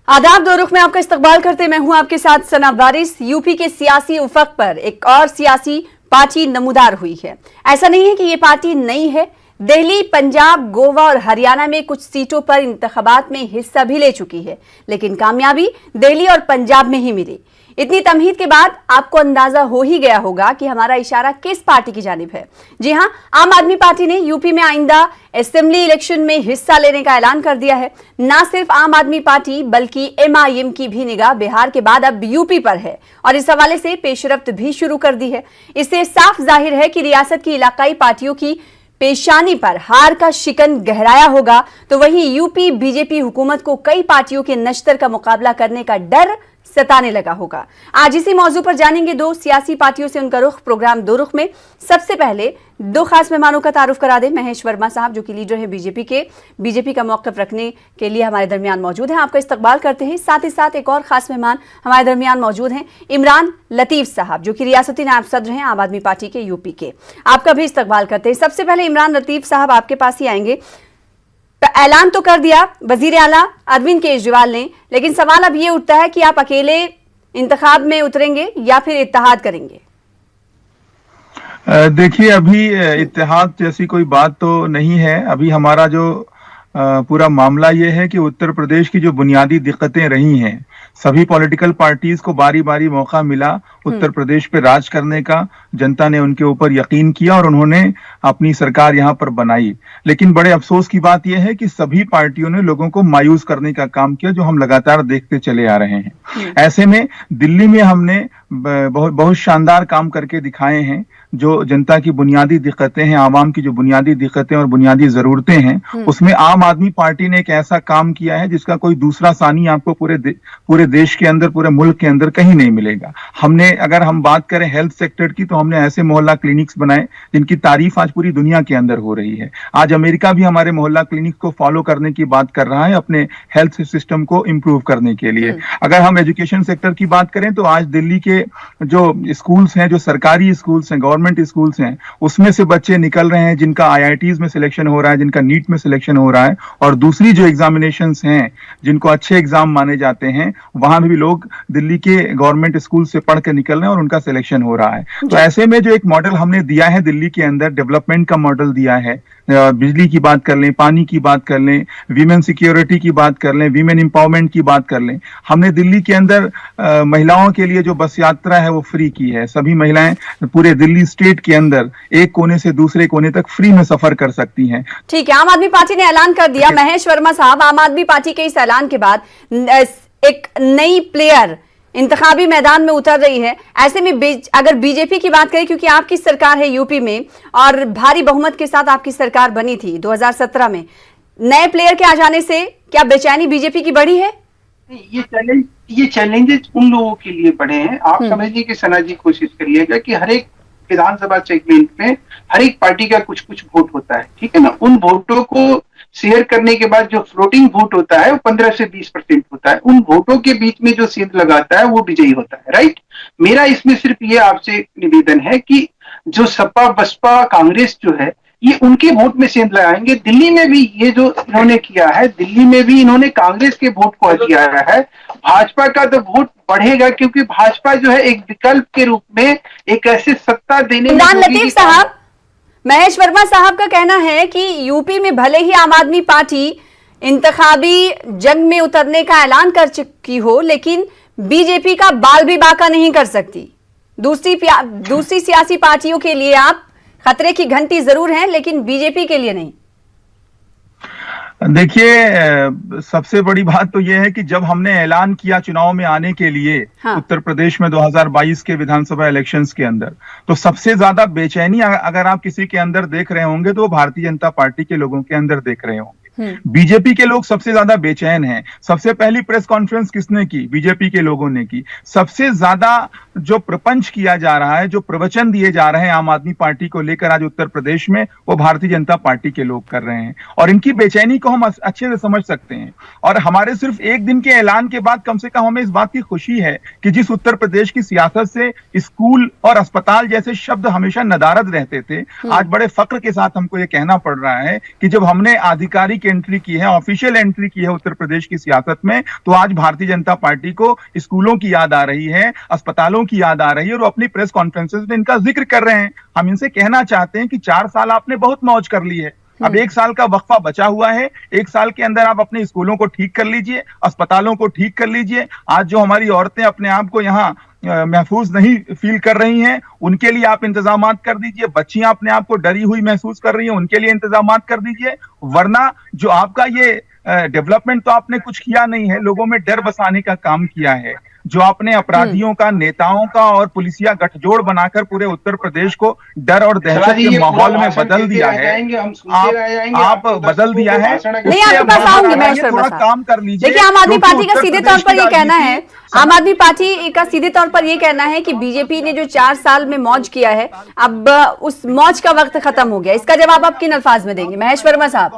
आदाब, दो रुख में आपका इस्तकबाल करते मैं हूं आपके साथ सना वारिस। यूपी के सियासी उफक पर एक और सियासी पार्टी नमूदार हुई है। ऐसा नहीं है कि ये पार्टी नई है। दिल्ली, पंजाब, गोवा और हरियाणा में कुछ सीटों पर इंतखाबात में हिस्सा भी ले चुकी है, लेकिन कामयाबी दिल्ली और पंजाब में ही मिली। इतनी तमहीद के बाद आपको अंदाजा हो ही गया होगा कि हमारा इशारा किस पार्टी की जानिब है। जी हां, आम आदमी पार्टी ने यूपी में आइंदा असेंबली इलेक्शन में हिस्सा लेने का ऐलान कर दिया है। ना सिर्फ आम आदमी पार्टी बल्कि MIM की भी निगाह बिहार के बाद अब यूपी पर है और इस हवाले से पेशरफ्त भी शुरू कर दी है। इससे साफ जाहिर है कि रियासत की इलाकाई पार्टियों की पेशानी पर हार का शिकन गहराया होगा, तो वहीं यूपी बीजेपी हुकूमत को कई पार्टियों के नश्तर का मुकाबला करने का डर सताने लगा होगा। आज इसी मौजू पर जानेंगे दो सियासी पार्टियों से उनका रुख। प्रोग्राम दो रुख में सबसे पहले दो खास मेहमानों का तारुफ करा दें। महेश वर्मा साहब, जो कि लीडर है बीजेपी का मौक़िफ़ रखने के लिए हमारे दरमियान मौजूद हैं, आपका इस्तकबाल करते हैं। साथ ही साथ एक और खास मेहमान हमारे दरमियान मौजूद हैं, इमरान लतीफ़ साहब, जो कि रियासती नायब सदर हैं आम आदमी पार्टी के यूपी के, आपका भी इस्तकबाल करते हैं। सबसे पहले इमरान लतीफ़ साहब, आपके पास ही आएंगे। ऐलान तो कर दिया वजीर आला अरविंद केजरीवाल ने, लेकिन सवाल अब ये उठता है कि आप अकेले इंतखाब में उतरेंगे या फिर इत्तेहाद करेंगे? देखिए, अभी इत्तेहाद जैसी कोई बात तो नहीं है। अभी हमारा जो पूरा मामला ये है कि उत्तर प्रदेश की जो बुनियादी दिक्कतें रही हैं, सभी पॉलिटिकल पार्टीज को बारी बारी मौका मिला उत्तर प्रदेश पे राज करने का। जनता ने उनके ऊपर यकीन किया और उन्होंने अपनी सरकार यहाँ पर बनाई। लेकिन बड़े अफसोस की बात यह है कि सभी पार्टियों ने लोगों को मायूस करने का काम किया, जो हम लगातार देखते चले आ रहे हैं। ऐसे में दिल्ली में हमने बहुत शानदार काम करके दिखाए हैं। जो जनता की बुनियादी दिक्कतें हैं, आवाम की जो बुनियादी दिक्कतें और बुनियादी जरूरतें हैं, उसमें आम आदमी पार्टी ने एक ऐसा काम किया है जिसका कोई दूसरा सानी आपको पूरे देश के अंदर, पूरे मुल्क के अंदर कहीं नहीं मिलेगा। हमने, अगर हम बात करें हेल्थ सेक्टर की, तो हमने ऐसे मोहल्ला क्लिनिक्स बनाए जिनकी तारीफ आज पूरी दुनिया के अंदर हो रही है। आज अमेरिका भी हमारे मोहल्ला क्लिनिक को फॉलो करने की बात कर रहा है अपने हेल्थ सिस्टम को इंप्रूव करने के लिए। अगर हम एजुकेशन सेक्टर की बात करें तो आज दिल्ली के जो स्कूल्स हैं, जो सरकारी स्कूल्स हैं, गवर्नमेंट स्कूल्स हैं, उसमें से बच्चे निकल रहे हैं जिनका IITs में सिलेक्शन हो रहा है, जिनका नीट में सिलेक्शन हो रहा है, और दूसरी जो एग्जामिनेशंस हैं जिनको अच्छे एग्जाम माने जाते हैं, वहां भी लोग दिल्ली के गवर्नमेंट स्कूल से पढ़ के निकल रहे हैं और उनका सिलेक्शन हो रहा है। तो ऐसे में जो एक मॉडल हमने दिया है दिल्ली के अंदर, डेवलपमेंट का मॉडल दिया है, बिजली की बात कर लें, पानी की बात कर लें, वीमेन सिक्योरिटी की बात कर लें, वीमेन एम्पावरमेंट की बात कर लें। हमने दिल्ली के अंदर महिलाओं के लिए जो बस यात्रा है वो फ्री की है। सभी महिलाएं पूरे दिल्ली स्टेट के अंदर एक कोने से दूसरे कोने तक फ्री में सफर कर सकती हैं। ठीक है, आम आदमी पार्टी ने ऐलान कर दिया। महेश वर्मा साहब, आम आदमी पार्टी के इस ऐलान के बाद एक नई प्लेयर इंतखाबी मैदान में उतर रही है। ऐसे में अगर बीजेपी की बात करें, क्योंकि आपकी सरकार है यूपी में और भारी बहुमत के साथ आपकी सरकार बनी थी 2017 में, नए प्लेयर के आ जाने से क्या बेचैनी बीजेपी की बढ़ी है? ये चैलेंजेस उन लोगों के लिए बढ़े हैं। आप समझिए कि सना जी, कोशिश करिएगा कि हर एक विधानसभा सेगमेंट में हर एक पार्टी का कुछ कुछ वोट होता है, ठीक है ना। उन वोटों को शेयर करने के बाद जो फ्लोटिंग वोट होता है वो 15 से 20% होता है। उन वोटों के बीच में जो सेंध लगाता है वो विजयी होता है, राइट। मेरा इसमें सिर्फ ये आपसे निवेदन है कि जो सपा, बसपा, कांग्रेस जो है, ये उनके वोट में सेंध लगाएंगे। दिल्ली में भी ये जो इन्होंने किया है, दिल्ली में भी इन्होंने कांग्रेस के वोट को हथियाया है। भाजपा का तो वोट बढ़ेगा, क्योंकि भाजपा जो है एक विकल्प के रूप में एक ऐसे सत्ता देने में। इमरान लतीफ साहब, महेश वर्मा साहब का कहना है कि यूपी में भले ही आम आदमी पार्टी इंतखाबी जंग में उतरने का ऐलान कर चुकी हो, लेकिन बीजेपी का बाल भी बाका नहीं कर सकती। दूसरी सियासी पार्टियों के लिए आप खतरे की घंटी जरूर हैं, लेकिन बीजेपी के लिए नहीं। देखिए, सबसे बड़ी बात तो यह है कि जब हमने ऐलान किया चुनाव में आने के लिए, उत्तर प्रदेश में 2022 के विधानसभा इलेक्शंस के अंदर, तो सबसे ज्यादा बेचैनी अगर आप किसी के अंदर देख रहे होंगे तो वो भारतीय जनता पार्टी के लोगों के अंदर देख रहे होंगे। बीजेपी के लोग सबसे ज्यादा बेचैन हैं। सबसे पहली प्रेस कॉन्फ्रेंस किसने की? बीजेपी के लोगों ने की। सबसे ज्यादा जो प्रपंच किया जा रहा है, जो प्रवचन दिए जा रहे हैं आम आदमी पार्टी को लेकर आज उत्तर प्रदेश में, वो भारतीय जनता पार्टी के लोग कर रहे हैं। और इनकी बेचैनी को हम अच्छे से समझ सकते हैं। और हमारे सिर्फ एक दिन के ऐलान के बाद कम से कम हमें इस बात की खुशी है कि जिस उत्तर प्रदेश की सियासत से स्कूल और अस्पताल जैसे शब्द हमेशा नदारद रहते थे, आज बड़े फक्र के साथ हमको ये कहना पड़ रहा है कि जब हमने आधिकारिक आधिकारिक एंट्री की है, ऑफिशियल एंट्री की है उत्तर प्रदेश की सियासत में, तो आज भारतीय जनता पार्टी को स्कूलों की याद आ रही है, अस्पतालों की याद आ रही है और वो अपनी प्रेस कॉन्फ्रेंसेस में इनका जिक्र कर रहे हैं। हम इनसे कहना चाहते हैं कि 4 साल आपने बहुत मौज कर ली है, अब 1 साल का वक्फा बचा हुआ है। 1 साल के अंदर आप अपने स्कूलों को ठीक कर लीजिए, अस्पतालों को ठीक कर लीजिए। आज जो हमारी औरतें अपने आप को यहाँ महफूज नहीं फील कर रही हैं, उनके लिए आप इंतजामात कर दीजिए। बच्चियां अपने आप को डरी हुई महसूस कर रही हैं, उनके लिए इंतजामात कर दीजिए। वरना जो आपका ये डेवलपमेंट तो आपने कुछ किया नहीं है, लोगों में डर बसाने का काम किया है। जो आपने अपराधियों का, नेताओं का और पुलिसिया गठजोड़ बनाकर पूरे उत्तर प्रदेश को डर और दहशत के माहौल में बदल दिया है। आप बदल दिया है। नहीं, आपके पास आऊंगी महेश वर्मा साहब। काम कर लीजिए। देखिए, आम आदमी पार्टी का सीधे तौर पर ये कहना है, आम आदमी पार्टी का सीधे तौर पर ये कहना है कि बीजेपी ने जो 4 साल में मौज किया है, अब उस मौज का वक्त खत्म हो गया। इसका जवाब आप किन अल्फाज में देंगे महेश वर्मा साहब?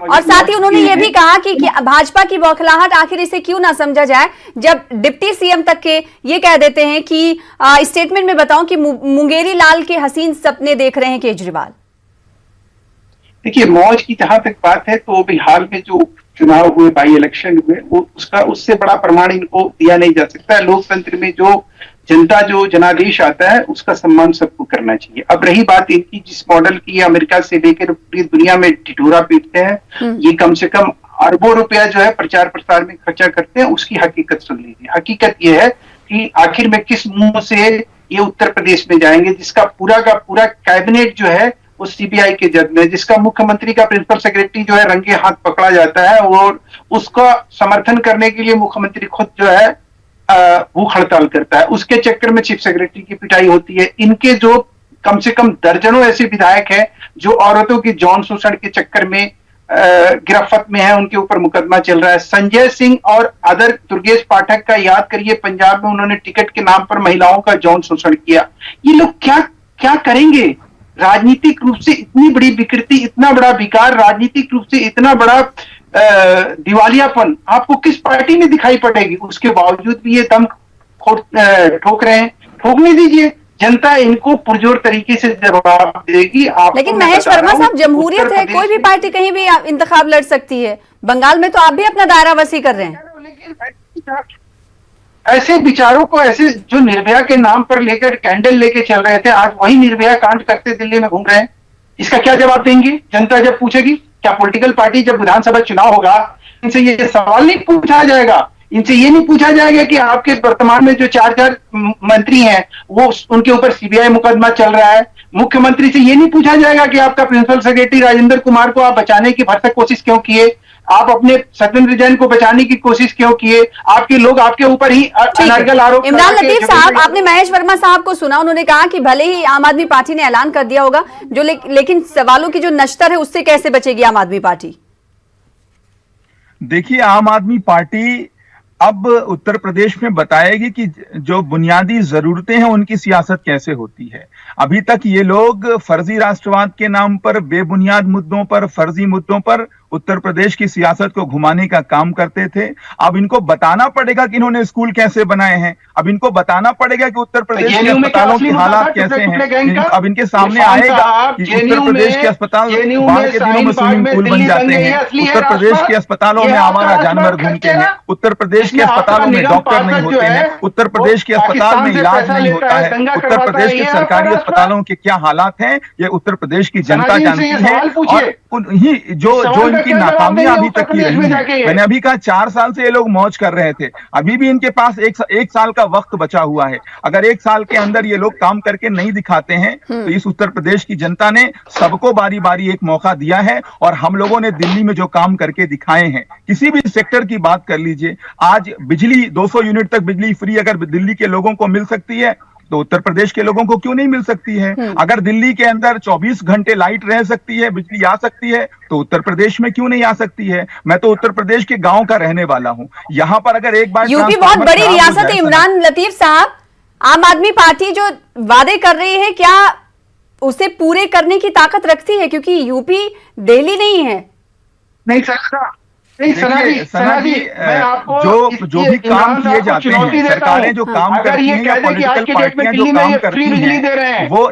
और साथ ही उन्होंने ये भी कहा कि भाजपा की बौखलाहट आखिर इसे क्यों ना समझा जाए, जब डिप्टी सीएम तक के ये कह देते हैं कि स्टेटमेंट में बताऊं कि मुंगेरी लाल के हसीन सपने देख रहे हैं केजरीवाल। देखिए, मौज की जहां तक बात है तो बिहार में जो चुनाव हुए, बाई इलेक्शन हुए, वो उससे बड़ा प्रमाण इनको दिया नहीं जा सकता। लोकतंत्र में जो जनता जो जनादेश आता है उसका सम्मान सबको करना चाहिए। अब रही बात इनकी, जिस मॉडल की अमेरिका से लेकर पूरी दुनिया में ढिढोरा पीटते हैं, ये कम से कम अरबों रुपया जो है प्रचार प्रसार में खर्चा करते हैं, उसकी हकीकत सुन लीजिए। हकीकत ये है कि आखिर में किस मुंह से ये उत्तर प्रदेश में जाएंगे, जिसका पूरा का पूरा कैबिनेट जो है वो सीबीआई के जद में, जिसका मुख्यमंत्री का प्रिंसिपल सेक्रेटरी जो है रंगे हाथ पकड़ा जाता है और उसका समर्थन करने के लिए मुख्यमंत्री खुद जो है भूख हड़ताल करता है। उसके चक्कर में चीफ सेक्रेटरी की पिटाई होती है। इनके जो कम से कम दर्जनों ऐसे विधायक हैं जो औरतों की यौन शोषण के चक्कर में गिरफ्त में है, उनके ऊपर मुकदमा चल रहा है। संजय सिंह और अदर दुर्गेश पाठक का याद करिए, पंजाब में उन्होंने टिकट के नाम पर महिलाओं का यौन शोषण किया। ये लोग क्या क्या करेंगे? राजनीतिक रूप से इतनी बड़ी विकृति, इतना बड़ा विकार, राजनीतिक रूप से इतना बड़ा दिवालियापन आपको किस पार्टी में दिखाई पड़ेगी? उसके बावजूद भी ये दम ठोक रहे हैं। ठोकने दीजिए, जनता इनको पुरजोर तरीके से जवाब देगी। लेकिन महेश वर्मा साहब, जमहूरियत है, कोई भी पार्टी कहीं भी इंतखाब लड़ सकती है। बंगाल में तो आप भी अपना दायरा वसी कर रहे हैं। ऐसे विचारों को, ऐसे जो निर्भया के नाम पर लेकर कैंडल लेके चल रहे थे, आज वही निर्भया कांड करते दिल्ली में घूम रहे हैं। इसका क्या जवाब देंगे जनता जब पूछेगी? क्या पॉलिटिकल पार्टी जब विधानसभा चुनाव होगा इनसे ये सवाल नहीं पूछा जाएगा? इनसे ये नहीं पूछा जाएगा कि आपके वर्तमान में जो 4 मंत्री हैं वो उनके ऊपर सीबीआई मुकदमा चल रहा है? मुख्यमंत्री से ये नहीं पूछा जाएगा कि आपका प्रिंसिपल सेक्रेटरी राजेंद्र कुमार को आप बचाने की भरसक कोशिश क्यों किए? आप अपने सत्येंद्र जैन को बचाने की कोशिश क्यों किए? आपके लोग आपके ऊपर ही अनर्गल आरोप। इमरान लतीफ साहब, आपने महेश वर्मा साहब को सुना, उन्होंने कहा कि भले ही आम आदमी पार्टी ने ऐलान कर दिया होगा, जो लेकिन सवालों की जो नश्तर है उससे कैसे बचेगी आम आदमी पार्टी? देखिए, आम आदमी पार्टी अब उत्तर प्रदेश में बताएगी कि जो बुनियादी जरूरतें हैं उनकी सियासत कैसे होती है। अभी तक ये लोग फर्जी राष्ट्रवाद के नाम पर, बेबुनियाद मुद्दों पर, फर्जी मुद्दों पर उत्तर प्रदेश की सियासत को घुमाने का काम करते थे। अब इनको बताना पड़ेगा कि इन्होंने स्कूल कैसे बनाए हैं। अब इनको बताना पड़ेगा कि उत्तर प्रदेश के अस्पतालों के हालात कैसे हैं। अब इनके सामने आएगा कि उत्तर प्रदेश के अस्पताल बाढ़ के दिनों में स्विमिंग पूल बन जाते हैं, उत्तर प्रदेश के अस्पतालों में आवारा जानवर घूमते हैं, उत्तर प्रदेश के अस्पतालों में डॉक्टर नहीं होते हैं, उत्तर प्रदेश के अस्पताल में इलाज नहीं होता है, उत्तर प्रदेश के सरकारी अस्पतालों के क्या हालात हैं ये उत्तर प्रदेश की जनता जानती है। और उन्हीं जो इनकी नाकामियां अभी तक की रही है, मैंने अभी कहा 4 साल से ये लोग मौज कर रहे थे, अभी भी इनके पास एक साल का वक्त बचा हुआ है। अगर 1 साल के अंदर ये लोग काम करके नहीं दिखाते हैं तो इस उत्तर प्रदेश की जनता ने सबको बारी बारी एक मौका दिया है और हम लोगों ने दिल्ली में जो काम करके दिखाए हैं, किसी भी सेक्टर की बात कर लीजिए। आज बिजली 200 यूनिट तक बिजली फ्री अगर दिल्ली के लोगों को मिल सकती है तो उत्तर प्रदेश के लोगों को क्यों नहीं मिल सकती है? अगर दिल्ली के अंदर 24 घंटे लाइट रह सकती है, बिजली आ सकती है, तो उत्तर प्रदेश में क्यों नहीं आ सकती है? मैं तो उत्तर प्रदेश के गांव का रहने वाला हूं। यहां पर अगर एक बार यूपी बहुत बड़ी रियासत है इमरान लतीफ साहब, आम आदमी पार्टी जो वादे कर रही है क्या उसे पूरे करने की ताकत रखती है? क्योंकि यूपी दिल्ली नहीं है। नहीं सकता, नहीं, सना जी, मैं आपको जो भी काम किए जाते हैं, सरकारें जो काम करती हैं या पॉलिटिकल पार्टियां जो काम करती हैं, वो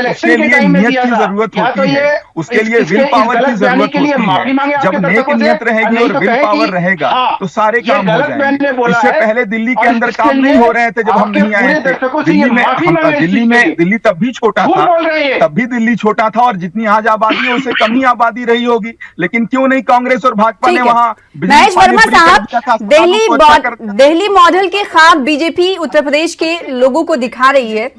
उसके लिए नियत की जरूरत होती है, उसके लिए विल पावर की जरूरत होती है। जब नेक नियत रहेगी और विल पावर रहेगा तो सारे काम हो जाएंगे। इससे पहले दिल्ली के अंदर काम नहीं हो रहे थे जब हम नहीं आए थे। दिल्ली तब भी छोटा था, तब भी दिल्ली छोटा था और जितनी आज आबादी है उससे कम ही आबादी रही होगी, लेकिन क्यों नहीं कांग्रेस और भाजपा ने वहां। महेश वर्मा साहब, दिल्ली मॉडल के ख्वाब बीजेपी उत्तर प्रदेश के लोगों को दिखा रही है,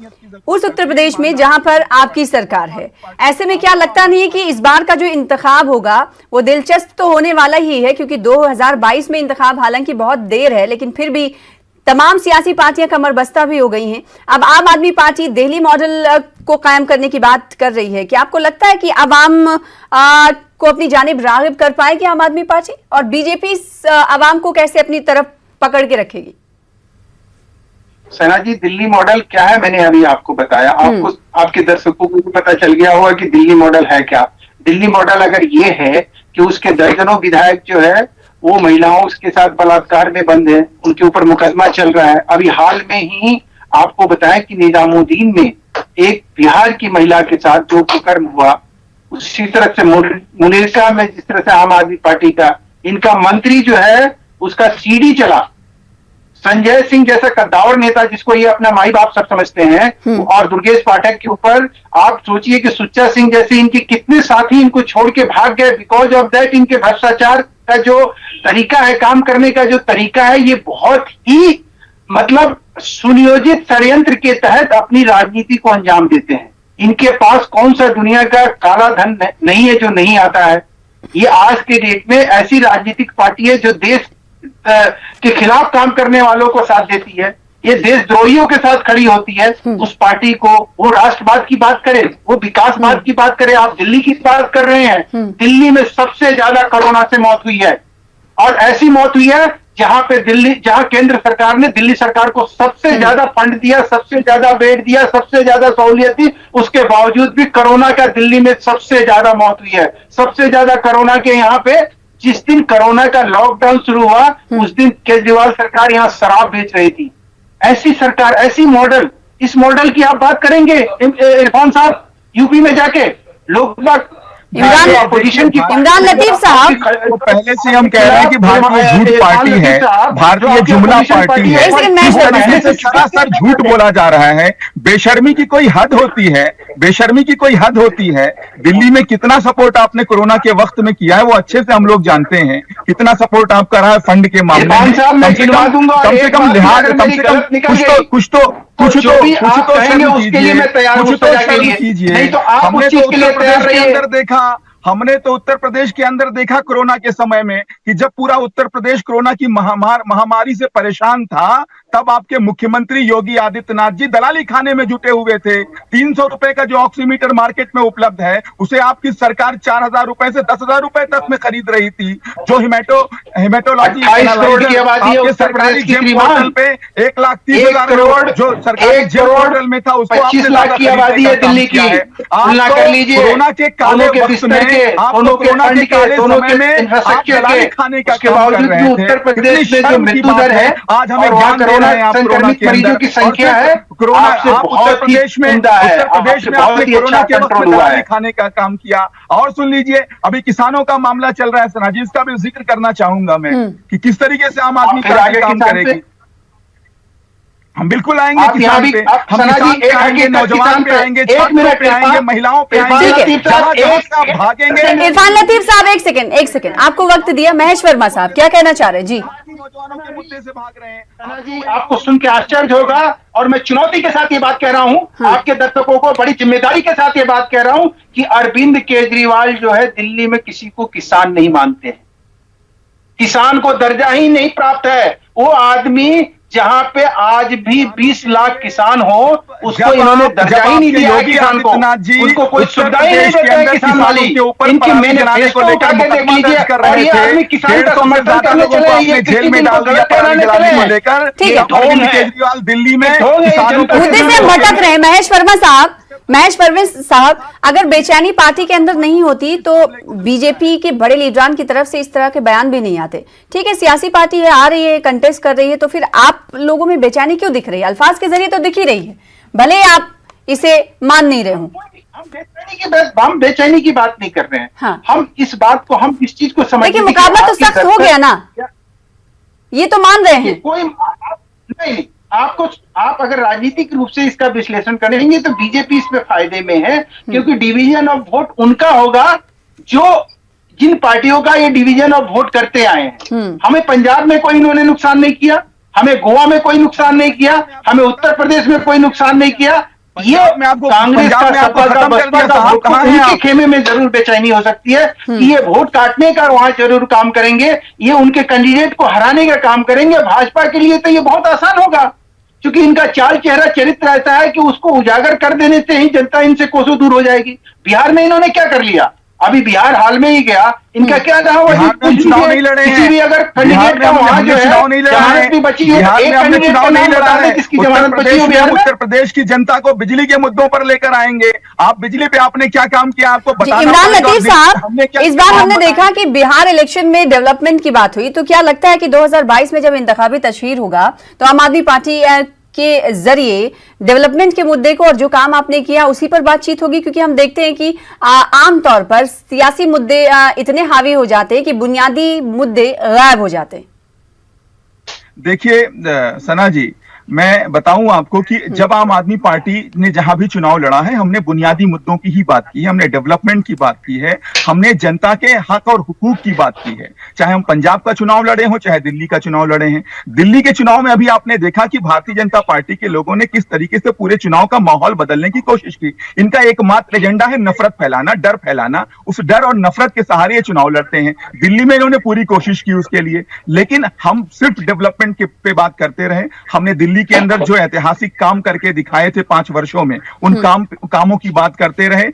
उस उत्तर प्रदेश में जहां पर आपकी सरकार है। ऐसे में क्या लगता नहीं है कि इस बार का जो इंतखाब होगा वो दिलचस्प तो होने वाला ही है, क्योंकि 2022 में इंतखाब हालांकि बहुत देर है, लेकिन फिर भी तमाम सियासी पार्टियां कमरबस्ता भी हो गई हैं। अब आम आदमी पार्टी दिल्ली मॉडल को कायम करने की बात कर रही है। क्या आपको लगता है कि अवाम को अपनी जानिब राग़िब कर पाएगी आम आदमी पार्टी, और बीजेपी अवाम को कैसे अपनी तरफ पकड़ के रखेगी? सना जी, दिल्ली मॉडल क्या है मैंने अभी आपको बताया। आपको, आपके दर्शकों को भी पता चल गया होगा कि दिल्ली मॉडल है क्या। दिल्ली मॉडल अगर ये है कि उसके दर्जनों विधायक जो है वो महिलाओं के साथ बलात्कार में बंद है, उनके ऊपर मुकदमा चल रहा है। अभी हाल में ही आपको बताया कि निजामुद्दीन में एक बिहार की महिला के साथ जो कुकर्म हुआ, उसी तरह से मुनीरका में जिस तरह से आम आदमी पार्टी का इनका मंत्री जो है उसका सीडी चला, संजय सिंह जैसा कद्दावर नेता जिसको ये अपना माई बाप सब समझते हैं, और दुर्गेश पाठक के ऊपर आप सोचिए कि सुच्चा सिंह जैसे इनके कितने साथी इनको छोड़ के भाग गए। बिकॉज ऑफ दैट इनके भ्रष्टाचार का जो तरीका है, काम करने का जो तरीका है, ये बहुत ही मतलब सुनियोजित षड्यंत्र के तहत अपनी राजनीति को अंजाम देते हैं। इनके पास कौन सा दुनिया का काला धन नहीं है जो नहीं आता है। ये आज के डेट में ऐसी राजनीतिक पार्टी है जो देश के खिलाफ काम करने वालों को साथ देती है, ये देशद्रोहियों के साथ खड़ी होती है। उस पार्टी को, वो राष्ट्रवाद की बात करे, वो विकासवाद की बात करे, आप दिल्ली की बात कर रहे हैं। दिल्ली में सबसे ज्यादा कोरोना से मौत हुई है, और ऐसी मौत हुई है जहां केंद्र सरकार ने दिल्ली सरकार को सबसे ज्यादा फंड दिया, सबसे ज्यादा बेड दिया, सबसे ज्यादा सहूलियत दी, उसके बावजूद भी कोरोना का दिल्ली में सबसे ज्यादा मौत हुई है। सबसे ज्यादा कोरोना के यहाँ पे, जिस दिन कोरोना का लॉकडाउन शुरू हुआ उस दिन केजरीवाल सरकार यहाँ शराब बेच रही थी। ऐसी सरकार, ऐसी मॉडल, इस मॉडल की आप बात करेंगे इरफान साहब यूपी में जाके लोग इमरान लतीफ साहब, तो पहले से हम कह रहे हैं कि भारतीय झूठ पार्टी है, भारतीय जुमला पार्टी है, इस तरीके से सरासर झूठ बोला जा रहा है। बेशर्मी की कोई हद होती है, बेशर्मी की कोई हद होती है। दिल्ली में कितना सपोर्ट आपने कोरोना के वक्त में किया है वो अच्छे से हम लोग जानते हैं, कितना सपोर्ट आप कर रहा है फंड के मामले में। कम से कम लिहाज, कम से कम कुछ तो शर्म कीजिए। हमने तो उत्तर प्रदेश के अंदर देखा, हमने तो उत्तर प्रदेश के अंदर देखा कोरोना के समय में कि जब पूरा उत्तर प्रदेश कोरोना की महामारी से परेशान था, तब आपके मुख्यमंत्री योगी आदित्यनाथ जी दलाली खाने में जुटे हुए थे। 300 रुपए का जो ऑक्सीमीटर मार्केट में उपलब्ध है उसे आपकी सरकार 4000 रुपए से 10,000 रुपए तक में खरीद रही थी। जो हेमेटोलॉजी आपके सरकारी जेम पोर्टल पे 1,30,000 जो सरकारी जेम पोर्टल में था उसको 25 लाख की आबादी है दिल्ली की। कोरोना के काले वक्त में, आपको कोरोना के काले समय में आप दलाली खाने का काम कर रहे थे। उत्तर प्रदेश में जो मृत्यु दर है आज हमें ज्ञान दे रहे हैं आप कोरोना के मरीजों की संख्या है, कोरोना आप उत्तर प्रदेश में आपने कोरोना के वक्त में दवाई खाने का काम किया। और सुन लीजिए, अभी किसानों का मामला चल रहा है सना जी, इसका भी जिक्र करना चाहूंगा मैं कि किस तरीके से आम आदमी पार्टी काम करेगी। हम बिल्कुल आएंगे किसान पे, हम किसान पे आएंगे, नौजवान पे आएंगे, छात्रों पे आएंगे, महिलाओं पे आएंगे, भागेंगे। इरफान लतीफ साहब एक सेकंड आपको वक्त दिया। महेश वर्मा साहब क्या कहना चाह रहे हैं? जी, नौजवानों के मुद्दे से भाग रहे हैं जी। आपको सुन के आश्चर्य होगा और मैं चुनौती के साथ ये बात कह रहा हूं, आपके दर्शकों को बड़ी जिम्मेदारी के साथ ये बात कह रहा हूं कि अरविंद केजरीवाल जो है दिल्ली में किसी को किसान नहीं मानते हैं, किसान को दर्जा ही नहीं प्राप्त है। वो आदमी जहां पे आज भी 20 लाख किसान हो उसको इन्होंने दर्जा ही नहीं दिया किसान को, उनको कोई सुविधा ही नहीं देता है किसान वाली। इनकी मैनिफेस्टो उठा के देख लीजिए और ये आदमी किसान का समर्थन करने चले, ये किसी दिन को गलत कराने चले। ठीक है, केजरीवाल दिल्ली में मुद्दे से भटक रहे हैं। महेश वर्मा साहब, महेश परवेज साहब, अगर बेचैनी पार्टी के अंदर नहीं होती तो बीजेपी के बड़े लीडरान की तरफ से इस तरह के बयान भी नहीं आते। ठीक है, सियासी पार्टी है, आ रही है, कंटेस्ट कर रही है, तो फिर आप लोगों में बेचैनी क्यों दिख रही है? अल्फाज के जरिए तो दिख ही रही है, भले आप इसे मान नहीं रहे हो। हम बेचैनी की बात नहीं कर रहे हैं। हाँ। हम इस बात को, हम इस चीज को समझ, लेकिन मुकाबला तो सख्त हो गया ना, ये तो मान रहे हैं। कोई नहीं, आप अगर राजनीतिक रूप से इसका विश्लेषण करेंगे तो बीजेपी इसमें फायदे में है, क्योंकि डिवीजन ऑफ वोट उनका होगा जो जिन पार्टियों का ये डिवीजन ऑफ वोट करते आए हैं। हमें पंजाब में कोई इन्होंने नुकसान नहीं किया, हमें गोवा में कोई नुकसान नहीं किया, हमें उत्तर प्रदेश में कोई नुकसान नहीं किया। ये कांग्रेस का, सपा का, बसपा का वोट उनके खेमे में जरूर बेचैनी हो सकती है कि ये वोट काटने का वहां जरूर काम करेंगे, ये उनके कैंडिडेट को हराने का काम करेंगे। भाजपा के लिए तो ये बहुत आसान होगा, क्योंकि इनका चाल चेहरा चरित्र ऐसा है कि उसको उजागर कर देने से ही जनता इनसे कोसों दूर हो जाएगी। बिहार में इन्होंने क्या कर लिया? अभी बिहार हाल में ही गया, इनका क्या रहा? चुनाव नहीं लड़े हैं, भी अगर कैंडिडेट का वहां जो है जमानत भी बची है, एक कैंडिडेट का नाम बता दें जिसकी जमानत बची है बिहार में। उत्तर प्रदेश की जनता को बिजली के मुद्दों पर लेकर आएंगे। आप बिजली पे आपने क्या काम किया आपको बताना। इमरान लतीफ साहब, इस बार हमने देखा कि बिहार इलेक्शन में डेवलपमेंट की बात हुई, तो क्या लगता है कि 2022 में जब इंतखाबी तशहीर होगा तो आम आदमी पार्टी के जरिए डेवलपमेंट के मुद्दे को और जो काम आपने किया उसी पर बातचीत होगी? क्योंकि हम देखते हैं कि आमतौर पर सियासी मुद्दे इतने हावी हो जाते हैं कि बुनियादी मुद्दे गायब हो जाते हैं। देखिए सना जी, मैं बताऊं आपको कि जब आम आदमी पार्टी ने जहां भी चुनाव लड़ा है, हमने बुनियादी मुद्दों की ही बात की है, हमने डेवलपमेंट की बात की है, हमने जनता के हक और हुकूक की बात की है। चाहे हम पंजाब का चुनाव लड़े हो, चाहे दिल्ली का चुनाव लड़े हैं। दिल्ली के चुनाव में अभी आपने देखा कि भारतीय जनता पार्टी के लोगों ने किस तरीके से पूरे चुनाव का माहौल बदलने की कोशिश की। इनका एकमात्र एजेंडा है नफरत फैलाना, डर फैलाना। उस डर और नफरत के सहारे ये चुनाव लड़ते हैं। दिल्ली में इन्होंने पूरी कोशिश की उसके लिए, लेकिन हम सिर्फ डेवलपमेंट पे बात करते रहे। हमने दिल्ली के अंदर जो ऐतिहासिक काम करके दिखाए थे 5 वर्षों में, उन कामों की बात करते रहे,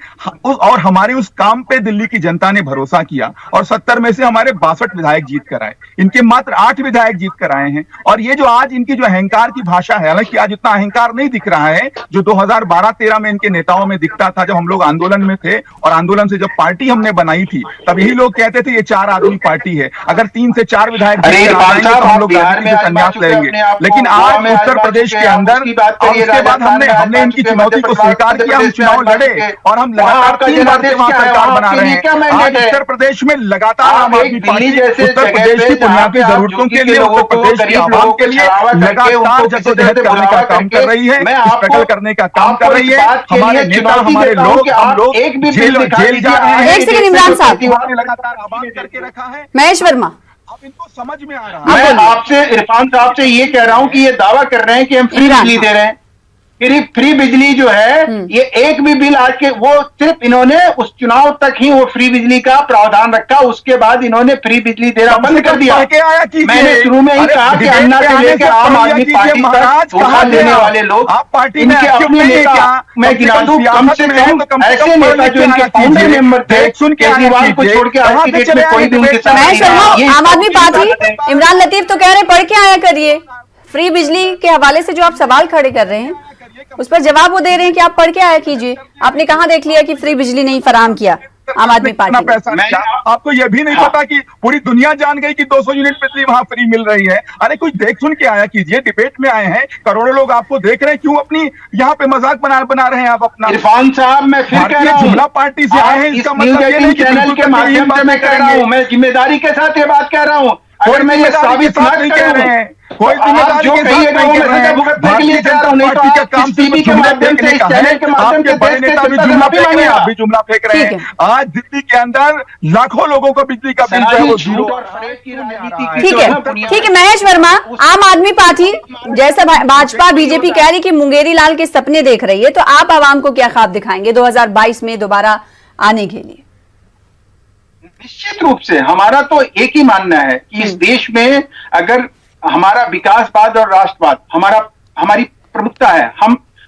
और हमारे उस काम पे दिल्ली की जनता ने भरोसा किया और 70 में से हमारे 62 विधायक जीत कर आए। इनके मात्र 8 विधायक जीत कर आए हैं। और ये जो आज इनकी जो अहंकार की भाषा है, हालांकि आज इतना अहंकार नहीं दिख रहा है जो 2012-13 में इनके नेताओं में दिखता था, जब हम लोग आंदोलन में थे। और आंदोलन से जब पार्टी हमने बनाई थी तब यही लोग कहते थे ये 4 आदमी पार्टी है, अगर 3 से 4 विधायक तो हम लोग संन्यास लेंगे। लेकिन आज उत्तर प्रदेश के अंदर, और उसके बाद हमने इनकी चुनौती को स्वीकार किया, हम चुनाव लड़े और हम लगातार 3 बार से वहां सरकार बना रहे हैं। आज उत्तर प्रदेश में लगातार आम आदमी पार्टी उत्तर प्रदेश की बुनियादी जरूरतों के लिए, उत्तर प्रदेश की आवाम के लिए लगातार जद्दोजहद करने का काम कर रही है, स्ट्रगल करने का काम कर रही है। हमारे नेता, हमारे लोग, हम लोग जेल जा रहे हैं। एक सेकंड इमरान साहब, लगातार आबाद करके रखा है। महेश वर्मा, अब इनको समझ में आ रहा है। मैं आपसे, इरफान साहब से ये कह रहा हूं कि ये दावा कर रहे हैं कि हम फ्री बिजली दे रहे हैं। फ्री बिजली जो है, ये एक भी बिल आज के, वो सिर्फ इन्होंने उस चुनाव तक ही वो फ्री बिजली का प्रावधान रखा, उसके बाद इन्होंने फ्री बिजली देना बंद कर दिया। मैंने शुरू में ही कहा कि अन्ना से लेकर आम आदमी पार्टी तक धोखा देने वाले लोग, इनके अपने नेता, मैं गिना दूं कम से कम ऐसे नेता जो इनके फाउंडर मेंबर थे, केजरीवाल को छोड़ के आज की डेट में कोई भी उनके साथ। आम आदमी पार्टी, इमरान लतीफ तो कह रहे पढ़ के आया करिए। फ्री बिजली के हवाले से जो आप सवाल खड़े कर रहे हैं उस पर जवाब वो दे रहे हैं कि आप पढ़ के आया कीजिए। आपने कहां देख लिया कि फ्री बिजली नहीं फराहम किया आम आदमी पार्टी पैसा ने? आपको यह भी नहीं पता कि पूरी दुनिया जान गई कि 200 यूनिट बिजली वहां फ्री मिल रही है? अरे कुछ देख सुन के आया कीजिए। डिबेट में आए हैं, करोड़ों लोग आपको देख रहे हैं, क्यों अपनी यहाँ पे मजाक बना रहे हैं आप अपना? इरफान साहब, मैं फिर कह रहा हूं, जुमला पार्टी से आए हैं, इसका मतलब ये नहीं कि चैनल के माध्यम से मैं कह रहा हूं, मैं जिम्मेदारी के साथ ये बात कह रहा हूं। अगर मैं ये साबित नहीं कर रहे हैं, कोई जिम्मेदारी के साथ नहीं कर रहे हैं। भारतीय जनता पार्टी का काम सिर्फ जुमला फेंकने का है। आपके बड़े नेता भी जुमला फेंक रहे हैं, आप भी जुमला फेंक रहे हैं। आज दिल्ली के अंदर लाखों लोगों को बिजली का बिल जो है वो जीरो। ठीक है महेश वर्मा, आम आदमी पार्टी जैसा भाजपा बीजेपी कह रही कि मुंगेरी लाल के सपने देख रही है, तो आप आवाम को क्या ख्वाब दिखाएंगे 2022 में दोबारा आने के लिए? निश्चित रूप से हमारा तो एक ही मानना है कि इस देश में अगर हमारा विकासवाद और राष्ट्रवाद हमारी प्रमुखता है,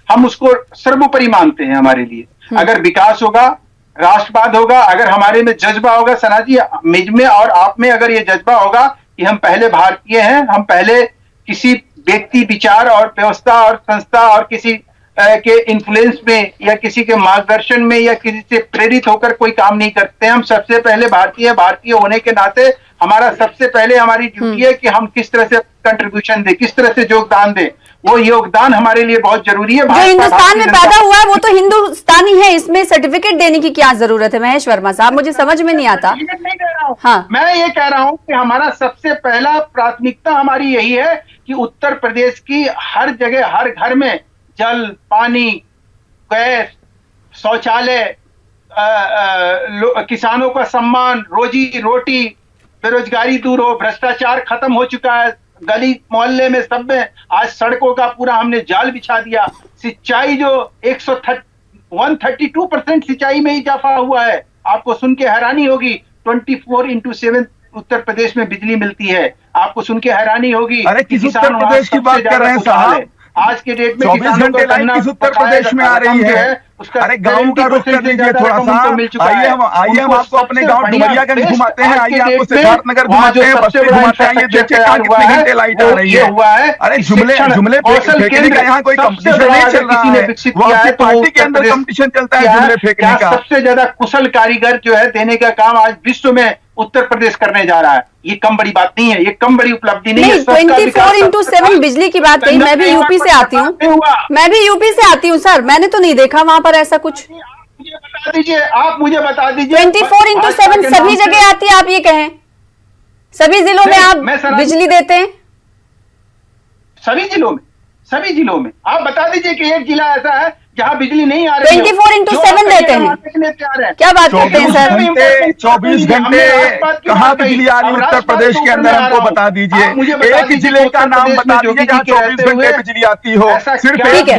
हम उसको सर्वोपरि मानते हैं हमारे लिए। अगर विकास होगा, राष्ट्रवाद होगा, अगर हमारे में जज्बा होगा, सना जी मुझ में और आप में अगर ये जज्बा होगा कि हम पहले भारतीय हैं, हम पहले किसी व्यक्ति, विचार और व्यवस्था और संस्था और किसी के इन्फ्लुएंस में या किसी के मार्गदर्शन में या किसी से प्रेरित होकर कोई काम नहीं करते। हम सबसे पहले भारतीय होने के नाते हमारा सबसे पहले हमारी ड्यूटी है कि हम किस तरह से कंट्रीब्यूशन दें, किस तरह से योगदान दें। वो योगदान हमारे लिए बहुत जरूरी है। जो हिंदुस्तान में पैदा हुआ है वो तो हिंदुस्तानी है, इसमें सर्टिफिकेट देने की क्या जरूरत है? महेश वर्मा साहब, मुझे समझ में नहीं आता। नहीं कह रहा हूं। हाँ। मैं ये कह रहा हूं कि हमारा सबसे पहला प्राथमिकता हमारी यही है कि उत्तर प्रदेश की हर जगह, हर घर में जल, पानी, गैस, शौचालय, किसानों का सम्मान, रोजी रोटी, बेरोजगारी दूर हो, भ्रष्टाचार खत्म हो चुका है। गली मोहल्ले में सब में आज सड़कों का पूरा हमने जाल बिछा दिया। सिंचाई जो 132% सिंचाई में इजाफा हुआ है, आपको सुन के हैरानी होगी। 24/7 उत्तर प्रदेश में बिजली मिलती है, आपको सुन के हैरानी होगी। अरे किस उत्तर प्रदेश की बात कर रहे हैं साहब? आज के डेट में 24 घंटे लाइन किस उत्तर प्रदेश में आ रही है? अरे गांव का रुख कर लीजिए थोड़ा सा। आइए हम आपको अपने गांव डुमरियागंज घुमाते हैं, आइए आपको सिद्धार्थनगर घुमाते हैं, बस्ती घुमाते हैं। ये देखिए कहाँ कितने घंटे लाइट आ रही है। अरे जुमले फेंकने का यहाँ कोई कंपटीशन नहीं चल रहा है, वो आपकी पार्टी के अंदर कंपटीशन चलता है जुमले फेंकने का। सबसे ज्यादा कुशल कारीगर जो है देने का काम आज विश्व में उत्तर प्रदेश करने जा रहा है। ये कम बड़ी बात नहीं है, ये कम बड़ी उपलब्धि नहीं है। 24/7 बिजली की बात कही। मैं भी यूपी से आती हूँ, सर। मैंने तो नहीं देखा वहां पर ऐसा कुछ। मुझे बता दीजिए, आप मुझे बता दीजिए। 24/7 सभी जगह आती है, आप ये कहें? सभी जिलों में आप बिजली देते हैं? सभी जिलों में आप बता दीजिए कि एक जिला ऐसा है जहां बिजली नहीं आ रही है। 24/7 देते हैं? क्या बात करते हैं सर? 24 घंटे कहाँ बिजली आ रही है उत्तर प्रदेश के अंदर? हमको बता दीजिए, एक जिले का नाम बता दीजिए जहाँ 24 घंटे बिजली आती हो। सिर्फ ठीक है।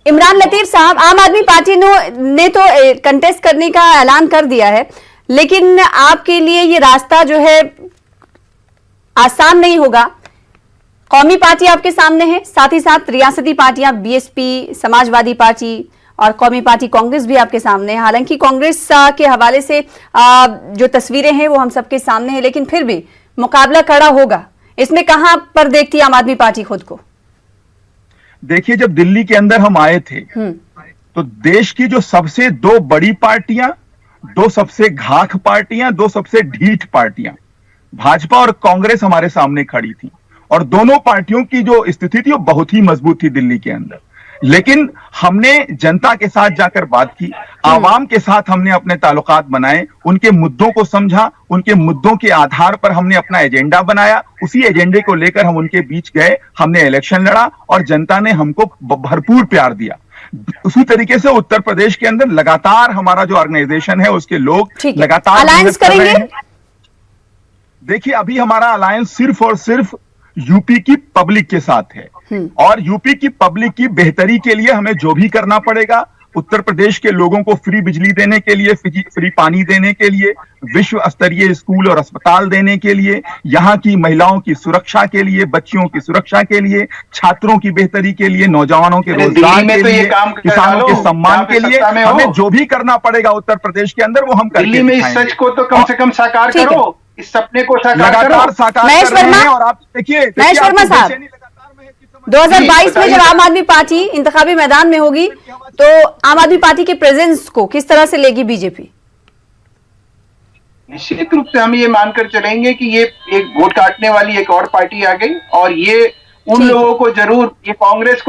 इमरान लतीफ साहब, आम आदमी पार्टी ने तो कंटेस्ट करने का ऐलान कर दिया है, लेकिन आपके लिए ये रास्ता जो है आसान नहीं होगा। कौमी पार्टी आपके सामने है, साथ ही साथ रियासती पार्टियां बीएसपी, समाजवादी पार्टी और कौमी पार्टी कांग्रेस भी आपके सामने है। हालांकि कांग्रेस के हवाले से जो तस्वीरें हैं वो हम सबके सामने हैं, लेकिन फिर भी मुकाबला कड़ा होगा। इसमें कहां पर देखती है आम आदमी पार्टी खुद को? देखिए, जब दिल्ली के अंदर हम आए थे तो देश की जो सबसे 2 बड़ी पार्टियां, 2 सबसे घाघ पार्टियां, 2 सबसे ढीठ पार्टियां, भाजपा और कांग्रेस हमारे सामने खड़ी थी। और दोनों पार्टियों की जो स्थिति थी वो बहुत ही मजबूत थी दिल्ली के अंदर। लेकिन हमने जनता के साथ जाकर बात की, आवाम के साथ हमने अपने ताल्लुकात बनाए, उनके मुद्दों को समझा, उनके मुद्दों के आधार पर हमने अपना एजेंडा बनाया। उसी एजेंडे को लेकर हम उनके बीच गए, हमने इलेक्शन लड़ा और जनता ने हमको भरपूर प्यार दिया। उसी तरीके से उत्तर प्रदेश के अंदर लगातार हमारा जो ऑर्गेनाइजेशन है उसके लोग लगातार अलायंस करेंगे। देखिए, अभी हमारा अलायंस सिर्फ और सिर्फ यूपी की पब्लिक के साथ है और यूपी की पब्लिक की बेहतरी के लिए हमें जो भी करना पड़ेगा, उत्तर प्रदेश के लोगों को फ्री बिजली देने के लिए, फ्री पानी देने के लिए, विश्व स्तरीय स्कूल और अस्पताल देने के लिए, यहाँ की महिलाओं की सुरक्षा के लिए, बच्चियों की सुरक्षा के लिए, छात्रों की बेहतरी के लिए, नौजवानों के रोजगार के लिए, किसानों के सम्मान के लिए, हमें जो भी करना पड़ेगा उत्तर प्रदेश के अंदर वो हम करके दिल्ली में इस सच को तो कम से कम साकार करो, इस सपने को लगातार साकार कर रहे हैं। और आप देखिए महेश वर्मा साहब, 2022 में जब आम आदमी पार्टी इंतखाबी मैदान में होगी तो आम आदमी पार्टी के प्रेजेंस को किस तरह से लेगी बीजेपी? निश्चित रूप से हम ये मानकर चलेंगे कि ये एक वोट काटने वाली एक और पार्टी आ गई और ये उन लोगों को जरूर, ये कांग्रेस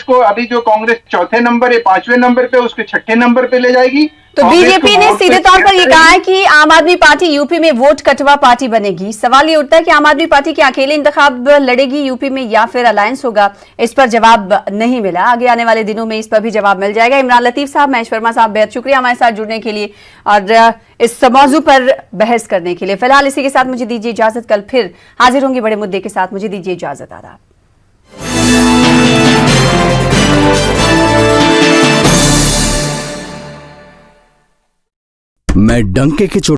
को अभी जो कांग्रेस 4थे नंबर है, 5वें नंबर पे, उसके 6ठे नंबर पे ले जाएगी। तो बीजेपी ने सीधे तौर पर ये कहा है कि आम आदमी पार्टी यूपी में वोट कटवा पार्टी बनेगी। सवाल ये उठता है कि आम आदमी पार्टी के अकेले इंतखाब लड़ेगी यूपी में या फिर अलायंस होगा? इस पर जवाब नहीं मिला। आगे आने वाले दिनों में इस पर भी जवाब मिल जाएगा। इमरान लतीफ साहब, महेश वर्मा साहब, बेहद शुक्रिया हमारे साथ जुड़ने के लिए और इस मौजू पर बहस करने के लिए। फिलहाल इसी के साथ मुझे दीजिए इजाजत। कल फिर हाजिर होंगे बड़े मुद्दे के साथ। मुझे दीजिए इजाजत। आदाब। मैं डंके के